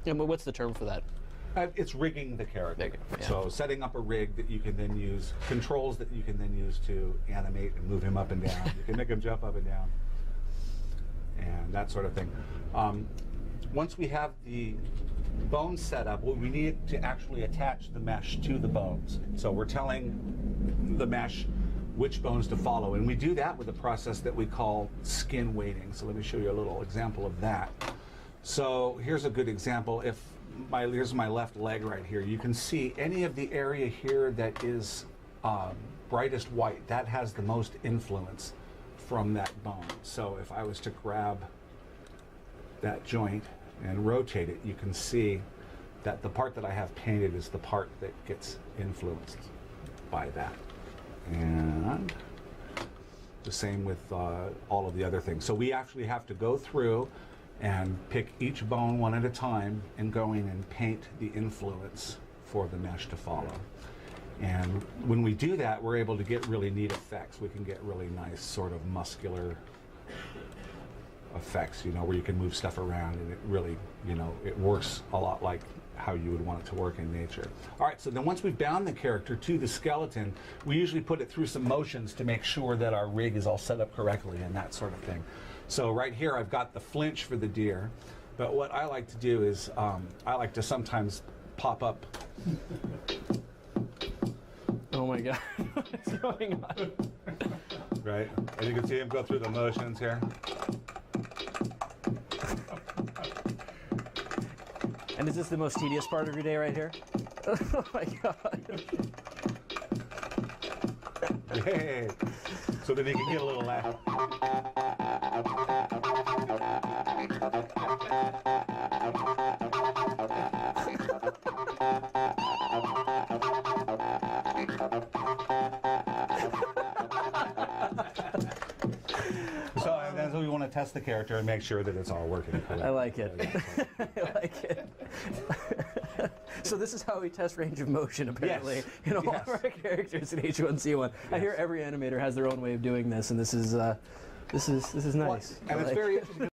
Yeah, but what's the term for that? It's rigging the character. Yeah. So setting up a rig that you can then use, controls that you can then use to animate and move him up and down. You can make him jump up and down, and that sort of thing. Once we have the bones set up, we need to actually attach the mesh to the bones. So we're telling the mesh which bones to follow, and we do that with a process that we call skin weighting. So let me show you a little example of that. So here's a good example. Here's my left leg right here. You can see any of the area here that is brightest white, that has the most influence from that bone. So if I was to grab that joint and rotate it, you can see that the part that I have painted is the part that gets influenced by that. And the same with all of the other things. So we actually have to go through and pick each bone one at a time and go in and paint the influence for the mesh to follow. And when we do that, we're able to get really neat effects. We can get really nice sort of muscular effects, you know, where you can move stuff around, and it really, you know, it works a lot like how you would want it to work in nature. All right, so then once we've bound the character to the skeleton, we usually put it through some motions to make sure that our rig is all set up correctly and that sort of thing. So right here I've got the flinch for the deer, but what I like to do is I like to sometimes pop up. Oh my God, what's going on? Right, and you can see him go through the motions here. And is this the most tedious part of your day right here? Oh my God. Yay! So then you can get a little laugh. So that's what we want to test the character and make sure that it's all working correctly. I like it. I like it. So this is how we test range of motion, apparently, Yes. in all of our characters in H1Z1. Yes. I hear every animator has their own way of doing this, and this is nice. And it's very interesting.